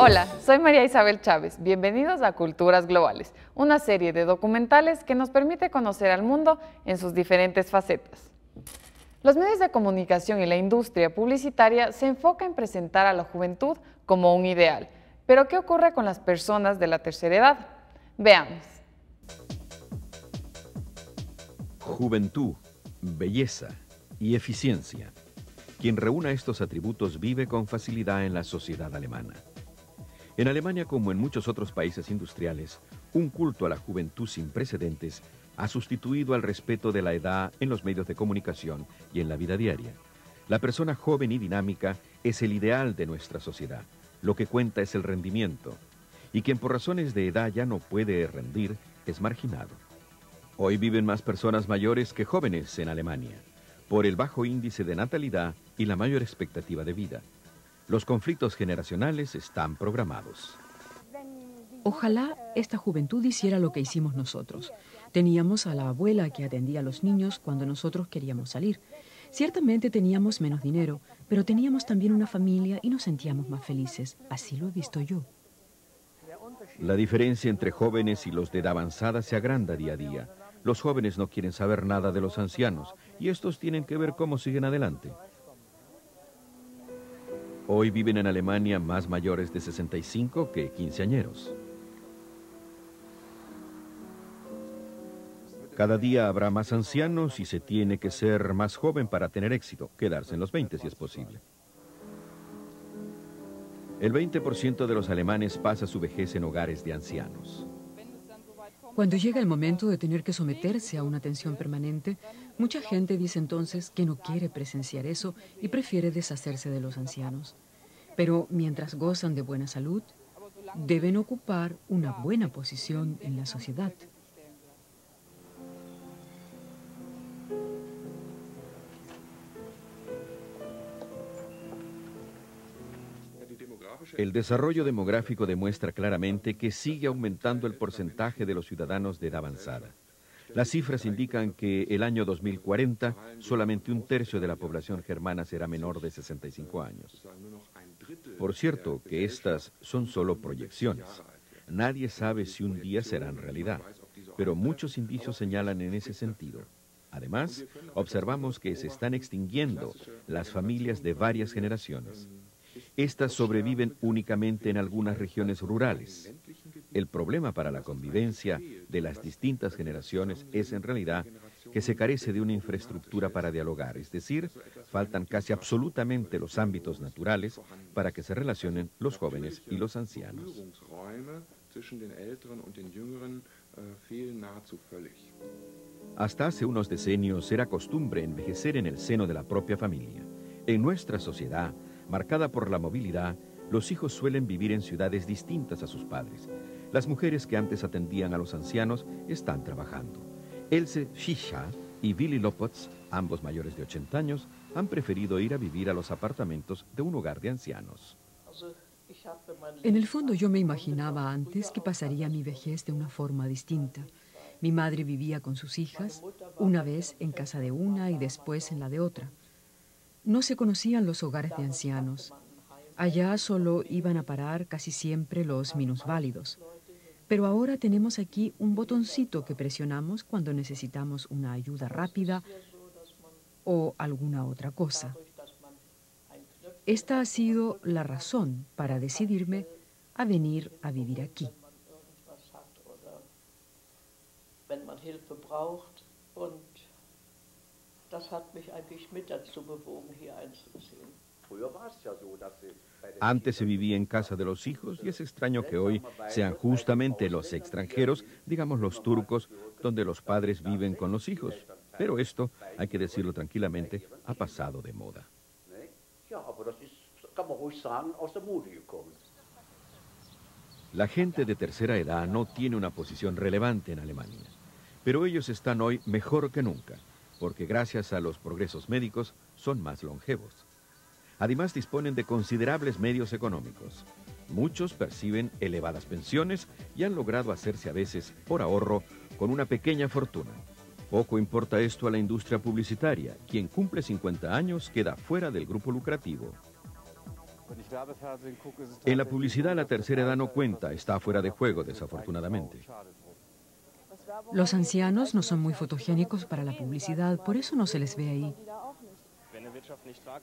Hola, soy María Isabel Chávez. Bienvenidos a Culturas Globales, una serie de documentales que nos permite conocer al mundo en sus diferentes facetas. Los medios de comunicación y la industria publicitaria se enfocan en presentar a la juventud como un ideal. Pero, ¿qué ocurre con las personas de la tercera edad? Veamos. Juventud, belleza y eficiencia. Quien reúna estos atributos vive con facilidad en la sociedad alemana. En Alemania, como en muchos otros países industriales, un culto a la juventud sin precedentes ha sustituido al respeto de la edad en los medios de comunicación y en la vida diaria. La persona joven y dinámica es el ideal de nuestra sociedad. Lo que cuenta es el rendimiento. Y quien por razones de edad ya no puede rendir es marginado. Hoy viven más personas mayores que jóvenes en Alemania, por el bajo índice de natalidad y la mayor expectativa de vida. Los conflictos generacionales están programados. Ojalá esta juventud hiciera lo que hicimos nosotros. Teníamos a la abuela que atendía a los niños cuando nosotros queríamos salir. Ciertamente teníamos menos dinero, pero teníamos también una familia y nos sentíamos más felices. Así lo he visto yo. La diferencia entre jóvenes y los de edad avanzada se agranda día a día. Los jóvenes no quieren saber nada de los ancianos y estos tienen que ver cómo siguen adelante. Hoy viven en Alemania más mayores de 65 que quinceañeros. Cada día habrá más ancianos y se tiene que ser más joven para tener éxito, quedarse en los 20 si es posible. El 20% de los alemanes pasa su vejez en hogares de ancianos. Cuando llega el momento de tener que someterse a una atención permanente, mucha gente dice entonces que no quiere presenciar eso y prefiere deshacerse de los ancianos. Pero mientras gozan de buena salud, deben ocupar una buena posición en la sociedad. El desarrollo demográfico demuestra claramente que sigue aumentando el porcentaje de los ciudadanos de edad avanzada. Las cifras indican que el año 2040 solamente un tercio de la población germana será menor de 65 años. Por cierto, que estas son solo proyecciones. Nadie sabe si un día serán realidad, pero muchos indicios señalan en ese sentido. Además, observamos que se están extinguiendo las familias de varias generaciones. Estas sobreviven únicamente en algunas regiones rurales. El problema para la convivencia de las distintas generaciones es en realidad que se carece de una infraestructura para dialogar, es decir, faltan casi absolutamente los ámbitos naturales para que se relacionen los jóvenes y los ancianos. Hasta hace unos decenios era costumbre envejecer en el seno de la propia familia. En nuestra sociedad, marcada por la movilidad, los hijos suelen vivir en ciudades distintas a sus padres. Las mujeres que antes atendían a los ancianos están trabajando. Else Fischer y Willy Lopotz, ambos mayores de 80 años, han preferido ir a vivir a los apartamentos de un hogar de ancianos. En el fondo yo me imaginaba antes que pasaría mi vejez de una forma distinta. Mi madre vivía con sus hijas, una vez en casa de una y después en la de otra. No se conocían los hogares de ancianos. Allá solo iban a parar casi siempre los minusválidos. Pero ahora tenemos aquí un botoncito que presionamos cuando necesitamos una ayuda rápida o alguna otra cosa. Esta ha sido la razón para decidirme a venir a vivir aquí. Das hat mich eigentlich mit dazu bewogen, hier einzuziehen. Antes se vivía en casa de los hijos y es extraño que hoy sean justamente los extranjeros, digamos los turcos, donde los padres viven con los hijos. Pero esto, hay que decirlo tranquilamente, ha pasado de moda. La gente de tercera edad no tiene una posición relevante en Alemania, pero ellos están hoy mejor que nunca, porque gracias a los progresos médicos son más longevos. Además disponen de considerables medios económicos. Muchos perciben elevadas pensiones y han logrado hacerse a veces, por ahorro, con una pequeña fortuna. Poco importa esto a la industria publicitaria. Quien cumple 50 años queda fuera del grupo lucrativo. En la publicidad la tercera edad no cuenta, está fuera de juego, desafortunadamente. Los ancianos no son muy fotogénicos para la publicidad, por eso no se les ve ahí.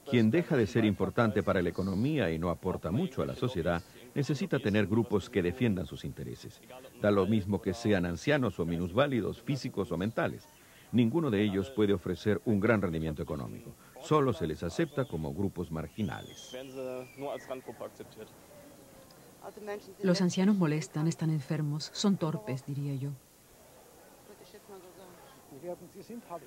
Quien deja de ser importante para la economía y no aporta mucho a la sociedad, necesita tener grupos que defiendan sus intereses. Da lo mismo que sean ancianos o minusválidos, físicos o mentales. Ninguno de ellos puede ofrecer un gran rendimiento económico. Solo se les acepta como grupos marginales. Los ancianos molestan, están enfermos, son torpes, diría yo.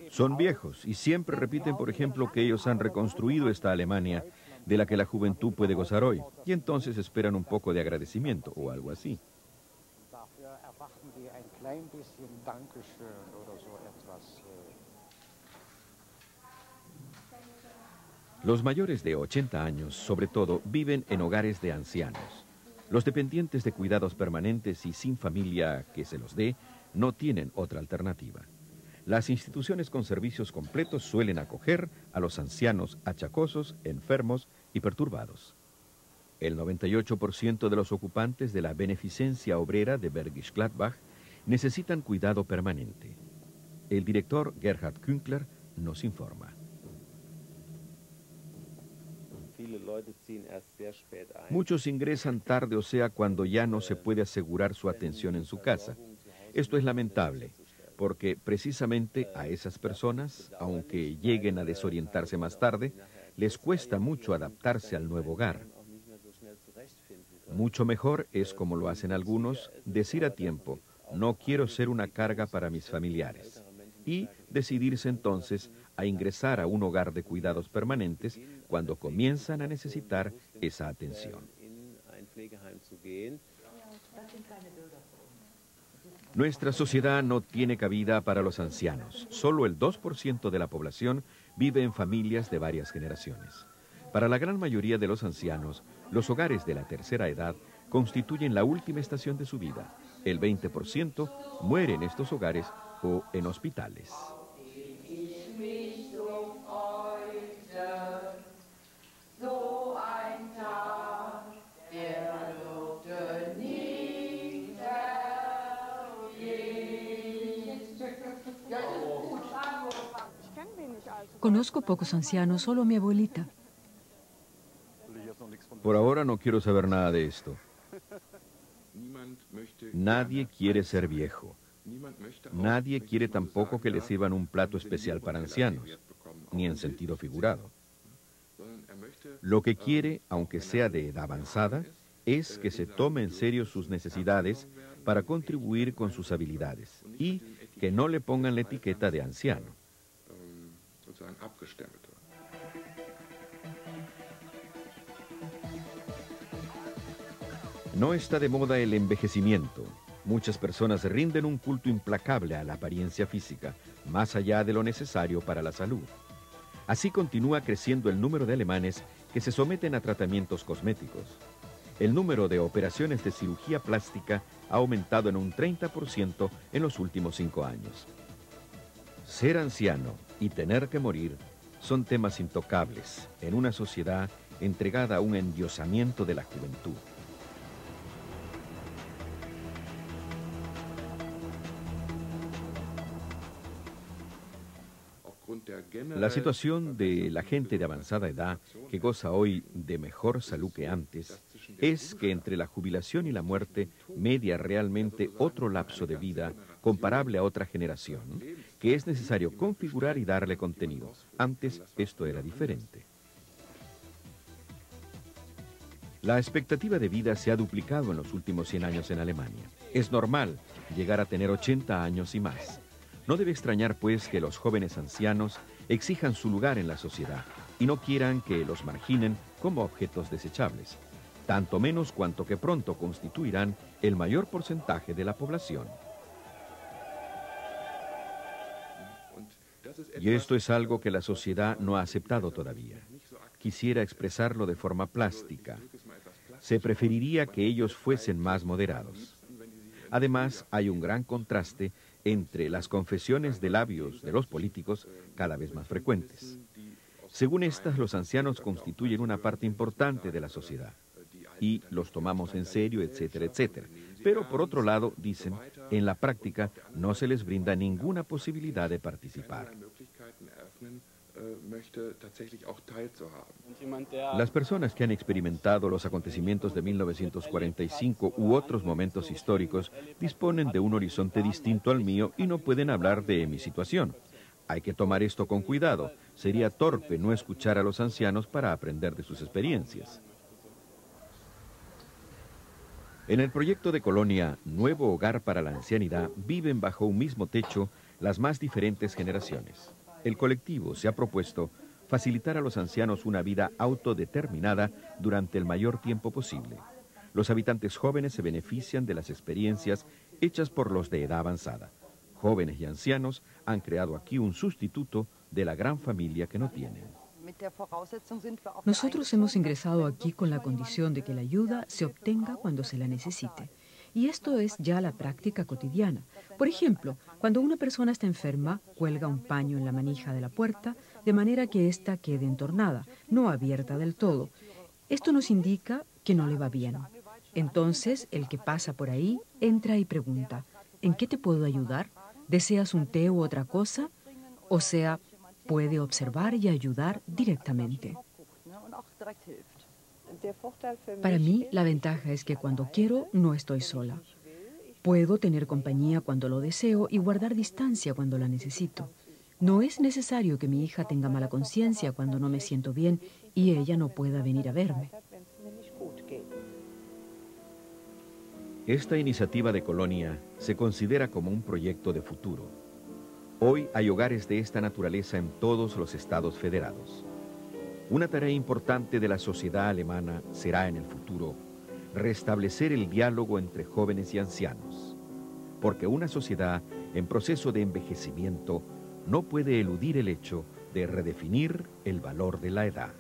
Son viejos y siempre repiten, por ejemplo, que ellos han reconstruido esta Alemania de la que la juventud puede gozar hoy, y entonces esperan un poco de agradecimiento o algo así. Los mayores de 80 años, sobre todo, viven en hogares de ancianos. Los dependientes de cuidados permanentes y sin familia que se los dé, no tienen otra alternativa. Las instituciones con servicios completos suelen acoger a los ancianos achacosos, enfermos y perturbados. El 98% de los ocupantes de la beneficencia obrera de Bergisch Gladbach necesitan cuidado permanente. El director Gerhard Künkler nos informa. Muchos ingresan tarde, o sea, cuando ya no se puede asegurar su atención en su casa. Esto es lamentable, porque precisamente a esas personas, aunque lleguen a desorientarse más tarde, les cuesta mucho adaptarse al nuevo hogar. Mucho mejor es, como lo hacen algunos, decir a tiempo, no quiero ser una carga para mis familiares, y decidirse entonces a ingresar a un hogar de cuidados permanentes cuando comienzan a necesitar esa atención. Nuestra sociedad no tiene cabida para los ancianos. Solo el 2% de la población vive en familias de varias generaciones. Para la gran mayoría de los ancianos, los hogares de la tercera edad constituyen la última estación de su vida. El 20% muere en estos hogares o en hospitales. Conozco pocos ancianos, solo a mi abuelita. Por ahora no quiero saber nada de esto. Nadie quiere ser viejo. Nadie quiere tampoco que le sirvan un plato especial para ancianos, ni en sentido figurado. Lo que quiere, aunque sea de edad avanzada, es que se tome en serio sus necesidades para contribuir con sus habilidades y que no le pongan la etiqueta de anciano. No está de moda el envejecimiento. Muchas personas rinden un culto implacable a la apariencia física, más allá de lo necesario para la salud. Así continúa creciendo el número de alemanes que se someten a tratamientos cosméticos. El número de operaciones de cirugía plástica ha aumentado en un 30% en los últimos 5 años. Ser anciano y tener que morir son temas intocables en una sociedad entregada a un endiosamiento de la juventud. La situación de la gente de avanzada edad, que goza hoy de mejor salud que antes, es que entre la jubilación y la muerte media realmente otro lapso de vida comparable a otra generación, que es necesario configurar y darle contenido. Antes esto era diferente. La expectativa de vida se ha duplicado en los últimos 100 años en Alemania. Es normal llegar a tener 80 años y más. No debe extrañar, pues, que los jóvenes ancianos exijan su lugar en la sociedad y no quieran que los marginen como objetos desechables, tanto menos cuanto que pronto constituirán el mayor porcentaje de la población. Y esto es algo que la sociedad no ha aceptado todavía. Quisiera expresarlo de forma plástica. Se preferiría que ellos fuesen más moderados. Además, hay un gran contraste entre las confesiones de labios de los políticos, cada vez más frecuentes. Según estas, los ancianos constituyen una parte importante de la sociedad y los tomamos en serio, etcétera, etcétera. Pero por otro lado, dicen, en la práctica no se les brinda ninguna posibilidad de participar. Las personas que han experimentado los acontecimientos de 1945 u otros momentos históricos disponen de un horizonte distinto al mío y no pueden hablar de mi situación. Hay que tomar esto con cuidado. Sería torpe no escuchar a los ancianos para aprender de sus experiencias. En el proyecto de colonia Nuevo Hogar para la Ancianidad viven bajo un mismo techo las más diferentes generaciones. El colectivo se ha propuesto facilitar a los ancianos una vida autodeterminada durante el mayor tiempo posible. Los habitantes jóvenes se benefician de las experiencias hechas por los de edad avanzada. Jóvenes y ancianos han creado aquí un sustituto de la gran familia que no tienen. Nosotros hemos ingresado aquí con la condición de que la ayuda se obtenga cuando se la necesite. Y esto es ya la práctica cotidiana. Por ejemplo, cuando una persona está enferma, cuelga un paño en la manija de la puerta, de manera que ésta quede entornada, no abierta del todo. Esto nos indica que no le va bien. Entonces, el que pasa por ahí entra y pregunta, ¿en qué te puedo ayudar? ¿Deseas un té u otra cosa? O sea, puede observar y ayudar directamente. Para mí, la ventaja es que cuando quiero, no estoy sola. Puedo tener compañía cuando lo deseo y guardar distancia cuando la necesito. No es necesario que mi hija tenga mala conciencia cuando no me siento bien y ella no pueda venir a verme. Esta iniciativa de colonia se considera como un proyecto de futuro. Hoy hay hogares de esta naturaleza en todos los estados federados. Una tarea importante de la sociedad alemana será en el futuro restablecer el diálogo entre jóvenes y ancianos, porque una sociedad en proceso de envejecimiento no puede eludir el hecho de redefinir el valor de la edad.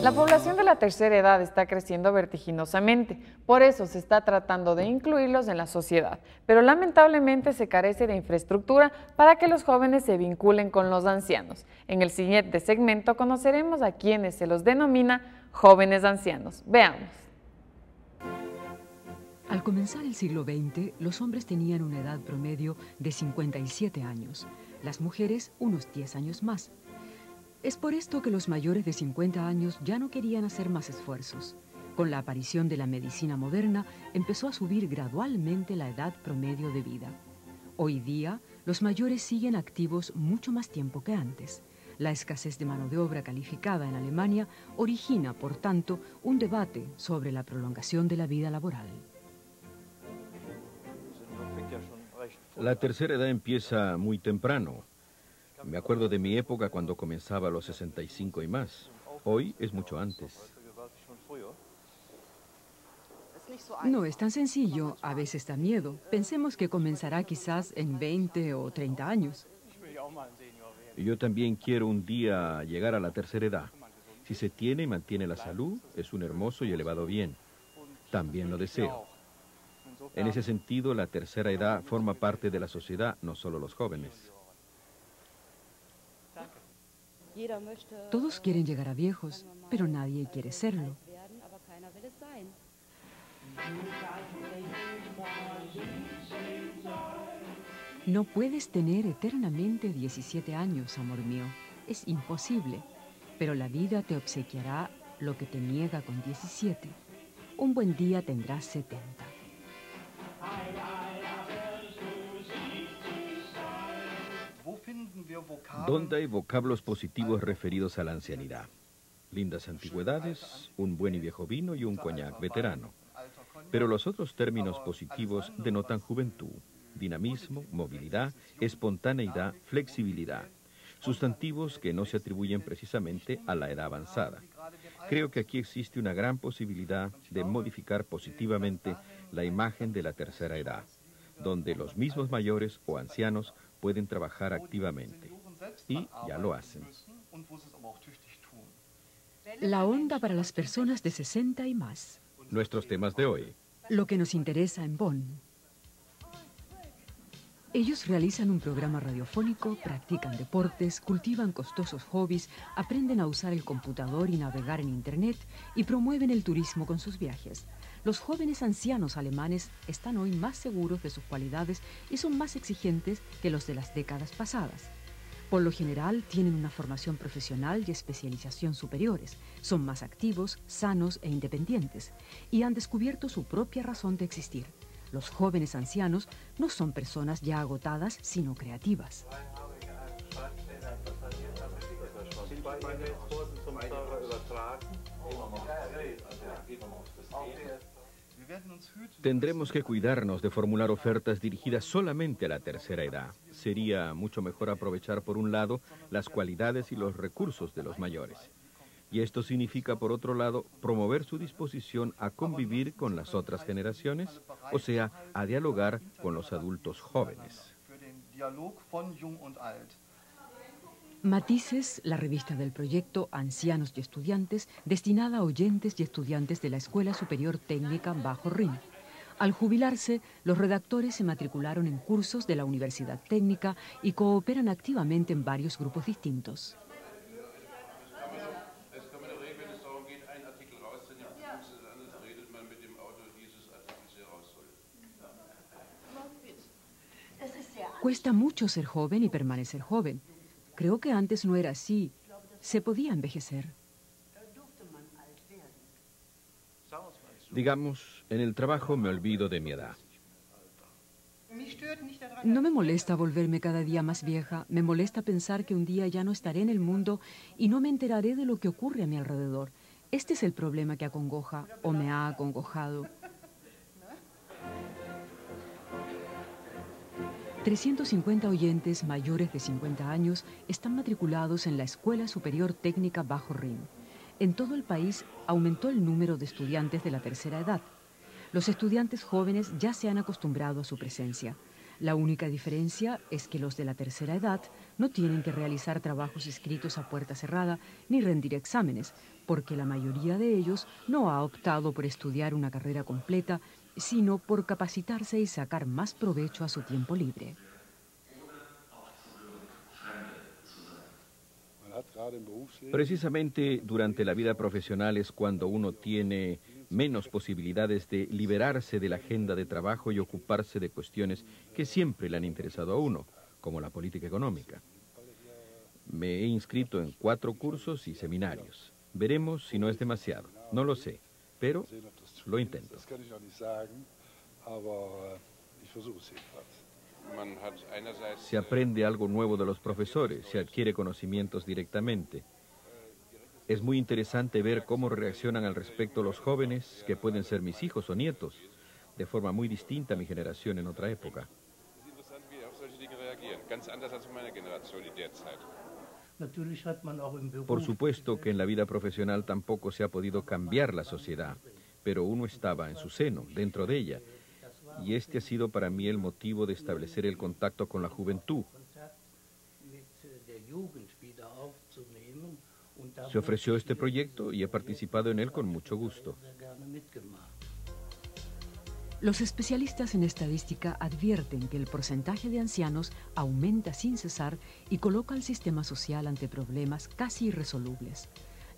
La población de la tercera edad está creciendo vertiginosamente, por eso se está tratando de incluirlos en la sociedad, pero lamentablemente se carece de infraestructura para que los jóvenes se vinculen con los ancianos. En el siguiente segmento conoceremos a quienes se los denomina jóvenes ancianos. Veamos. Al comenzar el siglo XX, los hombres tenían una edad promedio de 57 años, las mujeres unos 10 años más. Es por esto que los mayores de 50 años ya no querían hacer más esfuerzos. Con la aparición de la medicina moderna, empezó a subir gradualmente la edad promedio de vida. Hoy día, los mayores siguen activos mucho más tiempo que antes. La escasez de mano de obra calificada en Alemania origina, por tanto, un debate sobre la prolongación de la vida laboral. La tercera edad empieza muy temprano. Me acuerdo de mi época cuando comenzaba a los 65 y más. Hoy es mucho antes. No es tan sencillo, a veces da miedo. Pensemos que comenzará quizás en 20 o 30 años. Yo también quiero un día llegar a la tercera edad. Si se tiene y mantiene la salud, es un hermoso y elevado bien. También lo deseo. En ese sentido, la tercera edad forma parte de la sociedad, no solo los jóvenes. Todos quieren llegar a viejos, pero nadie quiere serlo. No puedes tener eternamente 17 años, amor mío. Es imposible. Pero la vida te obsequiará lo que te niega con 17. Un buen día tendrás 70. ¿Dónde hay vocablos positivos referidos a la ancianidad? Lindas antigüedades, un buen y viejo vino y un coñac veterano. Pero los otros términos positivos denotan juventud, dinamismo, movilidad, espontaneidad, flexibilidad. Sustantivos que no se atribuyen precisamente a la edad avanzada. Creo que aquí existe una gran posibilidad de modificar positivamente la imagen de la tercera edad, donde los mismos mayores o ancianos pueden trabajar activamente. Y ya lo hacen. La onda para las personas de 60 y más. Nuestros temas de hoy. Lo que nos interesa en Bonn. Ellos realizan un programa radiofónico, practican deportes, cultivan costosos hobbies, aprenden a usar el computador y navegar en Internet y promueven el turismo con sus viajes. Los jóvenes ancianos alemanes están hoy más seguros de sus cualidades y son más exigentes que los de las décadas pasadas. Por lo general, tienen una formación profesional y especialización superiores, son más activos, sanos e independientes y han descubierto su propia razón de existir. Los jóvenes ancianos no son personas ya agotadas, sino creativas. Tendremos que cuidarnos de formular ofertas dirigidas solamente a la tercera edad. Sería mucho mejor aprovechar, por un lado, las cualidades y los recursos de los mayores. Y esto significa, por otro lado, promover su disposición a convivir con las otras generaciones, o sea, a dialogar con los adultos jóvenes. Matices, la revista del proyecto Ancianos y Estudiantes, destinada a oyentes y estudiantes de la Escuela Superior Técnica Bajo Rin. Al jubilarse, los redactores se matricularon en cursos de la Universidad Técnica y cooperan activamente en varios grupos distintos. Cuesta mucho ser joven y permanecer joven. Creo que antes no era así. Se podía envejecer. Digamos, en el trabajo me olvido de mi edad. No me molesta volverme cada día más vieja. Me molesta pensar que un día ya no estaré en el mundo y no me enteraré de lo que ocurre a mi alrededor. Este es el problema que acongoja o me ha acongojado. 350 oyentes mayores de 50 años están matriculados en la Escuela Superior Técnica Bajo Rin. En todo el país aumentó el número de estudiantes de la tercera edad. Los estudiantes jóvenes ya se han acostumbrado a su presencia. La única diferencia es que los de la tercera edad no tienen que realizar trabajos escritos a puerta cerrada ni rendir exámenes, porque la mayoría de ellos no ha optado por estudiar una carrera completa, sino por capacitarse y sacar más provecho a su tiempo libre. Precisamente durante la vida profesional es cuando uno tiene menos posibilidades de liberarse de la agenda de trabajo y ocuparse de cuestiones que siempre le han interesado a uno, como la política económica. Me he inscrito en 4 cursos y seminarios. Veremos si no es demasiado. No lo sé, pero lo intento. Se aprende algo nuevo de los profesores, se adquiere conocimientos directamente. Es muy interesante ver cómo reaccionan al respecto los jóvenes, que pueden ser mis hijos o nietos, de forma muy distinta a mi generación en otra época. Por supuesto que en la vida profesional tampoco se ha podido cambiar la sociedad, pero uno estaba en su seno, dentro de ella, y este ha sido para mí el motivo de establecer el contacto con la juventud. Se ofreció este proyecto y he participado en él con mucho gusto. Los especialistas en estadística advierten que el porcentaje de ancianos aumenta sin cesar y coloca al sistema social ante problemas casi irresolubles.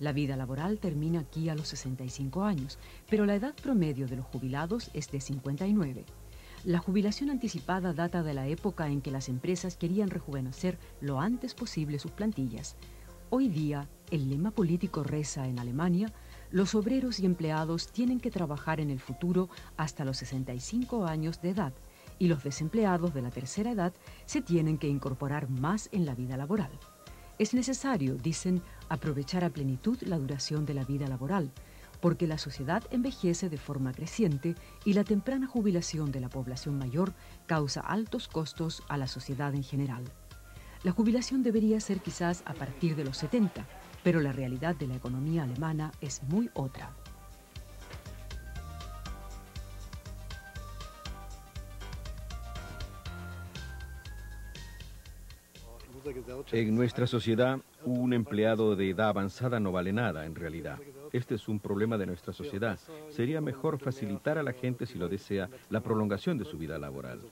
La vida laboral termina aquí a los 65 años, pero la edad promedio de los jubilados es de 59. La jubilación anticipada data de la época en que las empresas querían rejuvenecer lo antes posible sus plantillas. Hoy día, el lema político reza en Alemania: los obreros y empleados tienen que trabajar en el futuro hasta los 65 años de edad y los desempleados de la tercera edad se tienen que incorporar más en la vida laboral. Es necesario, dicen, aprovechar a plenitud la duración de la vida laboral, porque la sociedad envejece de forma creciente y la temprana jubilación de la población mayor causa altos costos a la sociedad en general. La jubilación debería ser quizás a partir de los 70, pero la realidad de la economía alemana es muy otra. En nuestra sociedad, un empleado de edad avanzada no vale nada, en realidad. Este es un problema de nuestra sociedad. Sería mejor facilitar a la gente, si lo desea, la prolongación de su vida laboral.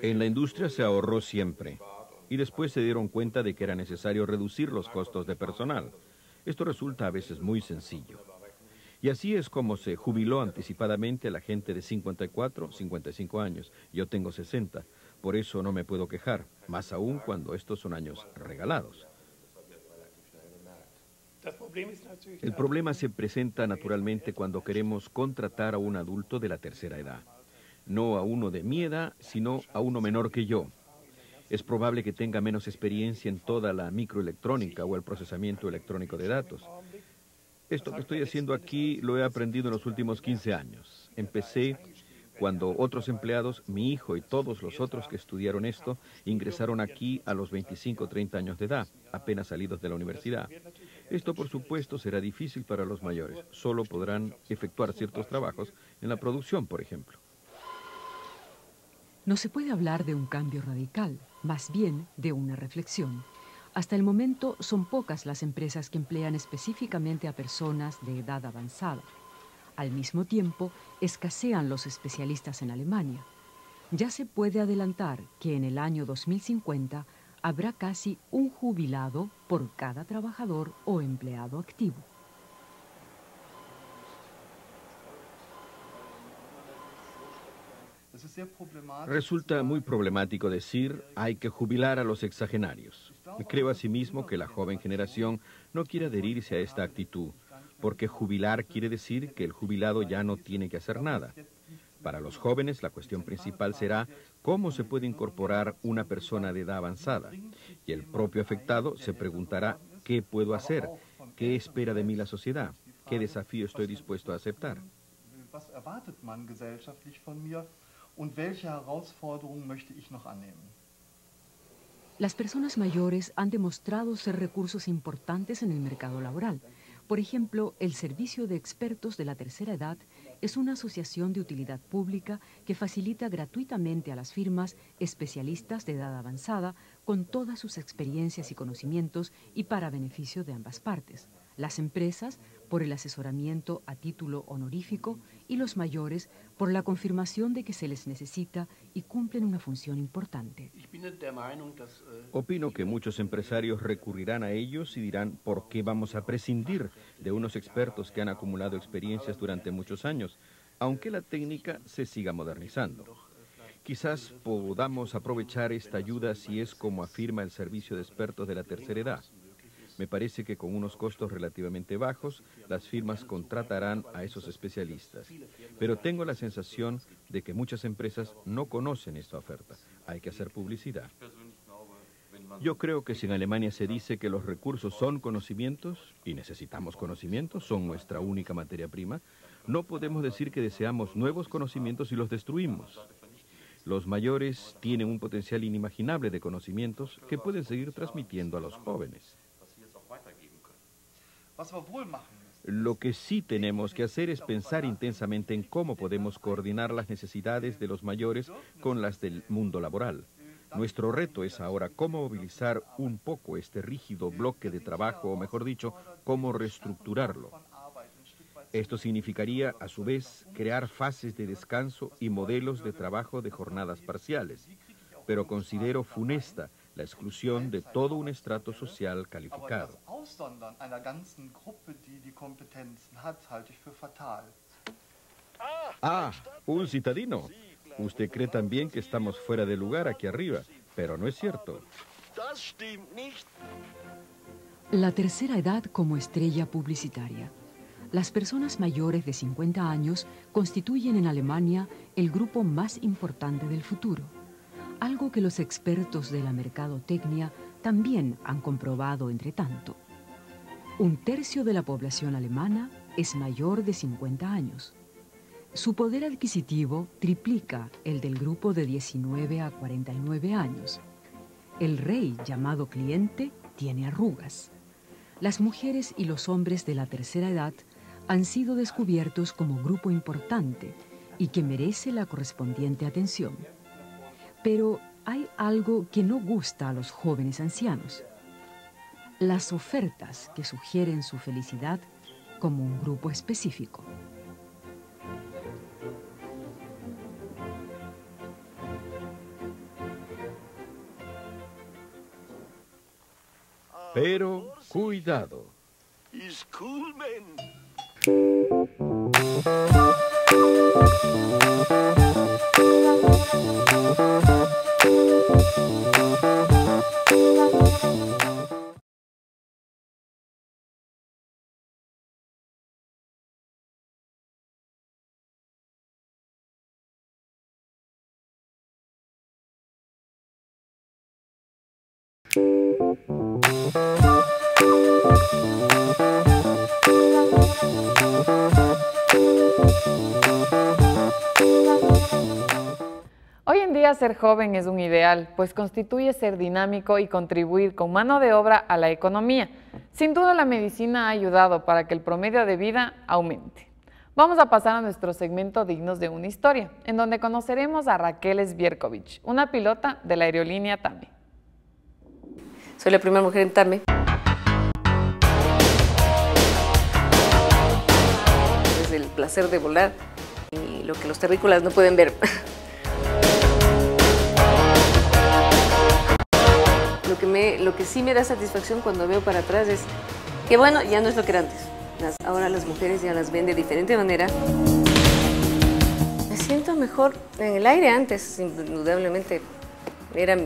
En la industria se ahorró siempre, y después se dieron cuenta de que era necesario reducir los costos de personal. Esto resulta a veces muy sencillo. Y así es como se jubiló anticipadamente a la gente de 54, 55 años. Yo tengo 60. Por eso no me puedo quejar, más aún cuando estos son años regalados. El problema se presenta naturalmente cuando queremos contratar a un adulto de la tercera edad. No a uno de mi edad, sino a uno menor que yo. Es probable que tenga menos experiencia en toda la microelectrónica o el procesamiento electrónico de datos. Esto que estoy haciendo aquí lo he aprendido en los últimos 15 años. Empecé cuando otros empleados, mi hijo y todos los otros que estudiaron esto, ingresaron aquí a los 25 o 30 años de edad, apenas salidos de la universidad. Esto, por supuesto, será difícil para los mayores. Solo podrán efectuar ciertos trabajos en la producción, por ejemplo. No se puede hablar de un cambio radical, más bien de una reflexión. Hasta el momento son pocas las empresas que emplean específicamente a personas de edad avanzada. Al mismo tiempo, escasean los especialistas en Alemania. Ya se puede adelantar que en el año 2050 habrá casi un jubilado por cada trabajador o empleado activo. Resulta muy problemático decir hay que jubilar a los exagenarios. Creo asimismo que la joven generación no quiere adherirse a esta actitud, porque jubilar quiere decir que el jubilado ya no tiene que hacer nada. Para los jóvenes, la cuestión principal será cómo se puede incorporar una persona de edad avanzada. Y el propio afectado se preguntará qué puedo hacer, qué espera de mí la sociedad, qué desafío estoy dispuesto a aceptar. Las personas mayores han demostrado ser recursos importantes en el mercado laboral. Por ejemplo, el Servicio de Expertos de la Tercera Edad es una asociación de utilidad pública que facilita gratuitamente a las firmas especialistas de edad avanzada con todas sus experiencias y conocimientos y para beneficio de ambas partes. Las empresas por el asesoramiento a título honorífico y los mayores por la confirmación de que se les necesita y cumplen una función importante. Opino que muchos empresarios recurrirán a ellos y dirán ¿por qué vamos a prescindir de unos expertos que han acumulado experiencias durante muchos años, aunque la técnica se siga modernizando? Quizás podamos aprovechar esta ayuda si es como afirma el Servicio de Expertos de la Tercera Edad. Me parece que con unos costos relativamente bajos, las firmas contratarán a esos especialistas. Pero tengo la sensación de que muchas empresas no conocen esta oferta. Hay que hacer publicidad. Yo creo que si en Alemania se dice que los recursos son conocimientos, y necesitamos conocimientos, son nuestra única materia prima, no podemos decir que deseamos nuevos conocimientos y los destruimos. Los mayores tienen un potencial inimaginable de conocimientos que pueden seguir transmitiendo a los jóvenes. Lo que sí tenemos que hacer es pensar intensamente en cómo podemos coordinar las necesidades de los mayores con las del mundo laboral. Nuestro reto es ahora cómo movilizar un poco este rígido bloque de trabajo, o mejor dicho, cómo reestructurarlo. Esto significaría, a su vez, crear fases de descanso y modelos de trabajo de jornadas parciales, pero considero funesta la exclusión de todo un estrato social calificado. Ah, un citadino. Usted cree también que estamos fuera de lugar aquí arriba, pero no es cierto. La tercera edad como estrella publicitaria. Las personas mayores de 50 años constituyen en Alemania el grupo más importante del futuro, algo que los expertos de la mercadotecnia también han comprobado entre tanto. Un tercio de la población alemana es mayor de 50 años. Su poder adquisitivo triplica el del grupo de 19 a 49 años. El rey, llamado cliente, tiene arrugas. Las mujeres y los hombres de la tercera edad han sido descubiertos como grupo importante y que merece la correspondiente atención. Pero hay algo que no gusta a los jóvenes ancianos: las ofertas que sugieren su felicidad como un grupo específico. Pero cuidado. Hoy en día ser joven es un ideal, pues constituye ser dinámico y contribuir con mano de obra a la economía. Sin duda la medicina ha ayudado para que el promedio de vida aumente. Vamos a pasar a nuestro segmento Dignos de una Historia, en donde conoceremos a Raquel Sbierkovich, una pilota de la aerolínea TAME. Soy la primera mujer en TAME. Es el placer de volar y lo que los terrícolas no pueden ver. Lo que sí me da satisfacción cuando veo para atrás es que, bueno, ya no es lo que era antes. Ahora las mujeres ya las ven de diferente manera. Me siento mejor en el aire. Antes, indudablemente,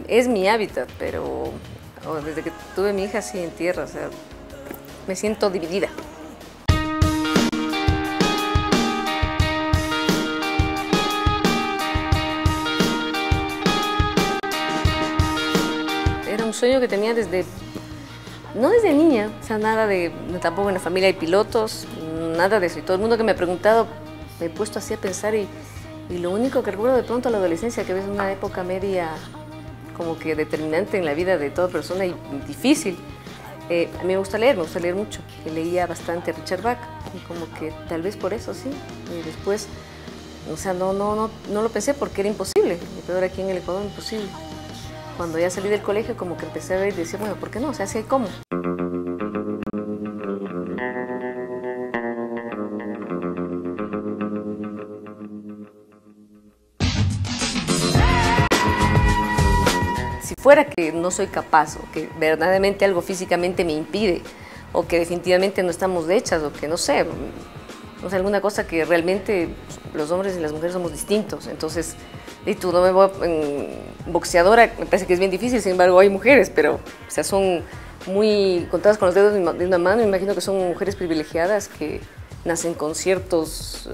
es mi hábitat, pero desde que tuve mi hija, sí, en tierra, o sea, me siento dividida. Un sueño que tenía no desde niña, o sea, tampoco en la familia hay pilotos, nada de eso. Y todo el mundo que me ha preguntado, me he puesto así a pensar y lo único que recuerdo de pronto a la adolescencia, que es una época media como que determinante en la vida de toda persona y difícil. A mí me gusta leer mucho, que leía bastante a Richard Bach y como que tal vez por eso sí. Y después, o sea, no lo pensé porque era imposible, y peor aquí en el Ecuador, imposible. Cuando ya salí del colegio, como que empecé a ver y decía, bueno, ¿por qué no? O sea, sí hay cómo. Si fuera que no soy capaz, o que verdaderamente algo físicamente me impide, o que definitivamente no estamos hechas, o que no sé, alguna cosa que realmente los hombres y las mujeres somos distintos. Entonces, y tú no me voy boxeadora, me parece que es bien difícil, sin embargo hay mujeres, pero o sea, son muy contadas con los dedos de una mano. Me imagino que son mujeres privilegiadas que nacen con ciertos,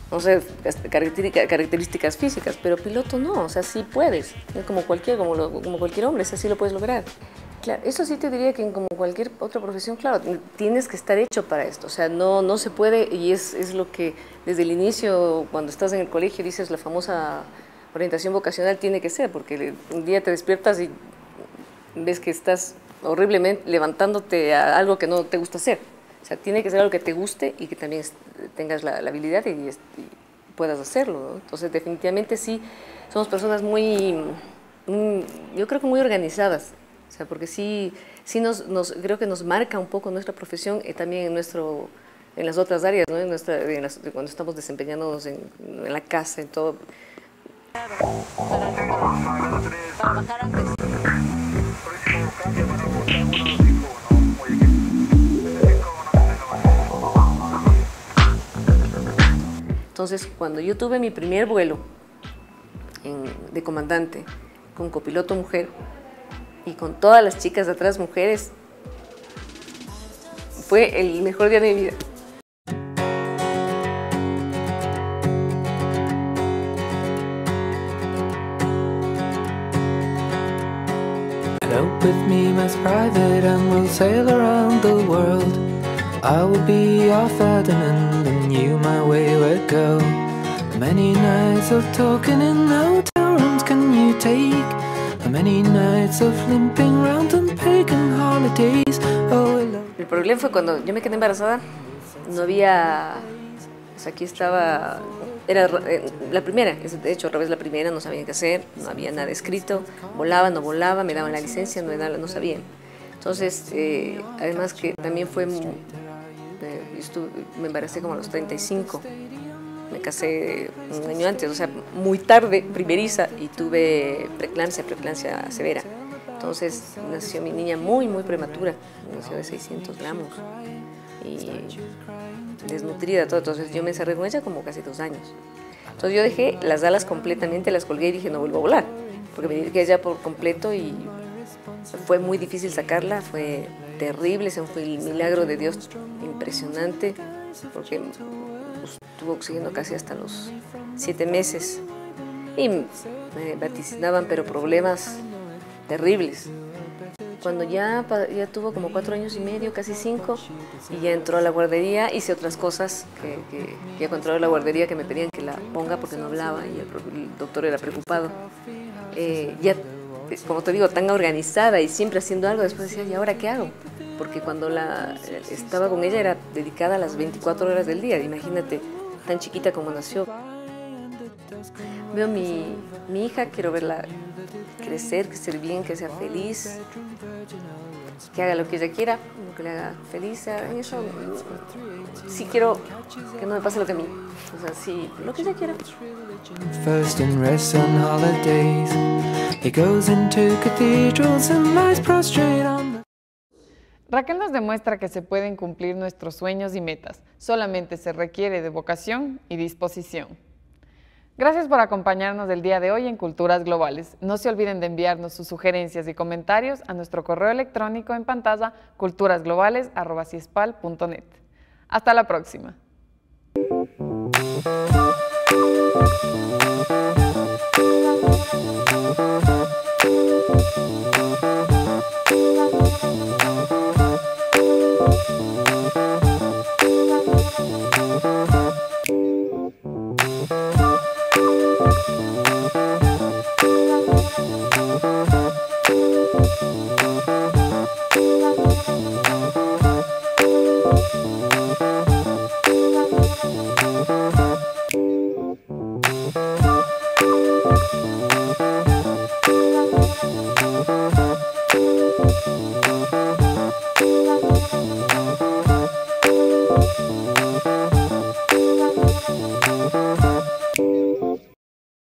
no sé, características físicas, pero piloto no, o sea, sí puedes, como cualquier hombre, sí lo puedes lograr. Claro, eso sí te diría que como cualquier otra profesión, claro, tienes que estar hecho para esto, o sea, no se puede, y es lo que desde el inicio, cuando estás en el colegio, dices la famosa orientación vocacional tiene que ser, porque un día te despiertas y ves que estás horriblemente levantándote a algo que no te gusta hacer. O sea, tiene que ser algo que te guste y que también tengas la habilidad y puedas hacerlo, ¿no? Entonces, definitivamente sí, somos personas yo creo que muy organizadas. O sea, porque sí creo que nos marca un poco nuestra profesión, también en nuestro en las otras áreas, ¿no? Cuando estamos desempeñándonos en la casa, en todo. Para bajar antes. Entonces, cuando yo tuve mi primer vuelo de comandante, con copiloto mujer y con todas las chicas de atrás mujeres, fue el mejor día de mi vida. Float with me, my private, and we'll sail around the world. I will be your Ferdinand, and you my wayward girl. Many nights of talking in hotel rooms can you take? Many nights of limping round on pagan holidays. Oh, el problema fue cuando yo me quedé embarazada. No había, pues aquí estaba, era la primera, de hecho al revés, la primera, no sabían qué hacer, no había nada escrito, volaba, no volaba, me daban la licencia, no sabían. Entonces, además que también fue, me embaracé como a los 35, me casé un año antes, o sea, muy tarde, primeriza, y tuve preeclampsia severa. Entonces nació mi niña muy prematura, nació de 600 gramos y desnutrida, todo. Entonces yo me encerré con ella como casi 2 años. Entonces yo dejé las alas completamente, las colgué y dije no vuelvo a volar, porque me dediqué ella por completo y fue muy difícil sacarla, fue terrible, fue el milagro de Dios impresionante, porque estuvo oxígeno casi hasta los 7 meses y me vaticinaban pero problemas terribles. Cuando ya tuvo como 4 años y medio, casi 5, y ya entró a la guardería, hice otras cosas que ya cuando entró a la guardería que me pedían que la ponga porque no hablaba y el doctor era preocupado. Ya, como te digo, tan organizada y siempre haciendo algo, después decía, ¿y ahora qué hago? Porque cuando estaba con ella era dedicada a las 24 horas del día, imagínate, tan chiquita como nació. Veo mi hija, quiero verla crecer, que esté bien, que sea feliz, que haga lo que ella quiera, lo que le haga feliz. En eso sí quiero que no me pase lo que a mí, o sea, sí, lo que ella quiera. First and rests on holidays. He goes into cathedrals and lies prostrate on. Raquel nos demuestra que se pueden cumplir nuestros sueños y metas, solamente se requiere de vocación y disposición. Gracias por acompañarnos el día de hoy en Culturas Globales. No se olviden de enviarnos sus sugerencias y comentarios a nuestro correo electrónico en pantalla culturasglobales@ciespal.net. Hasta la próxima.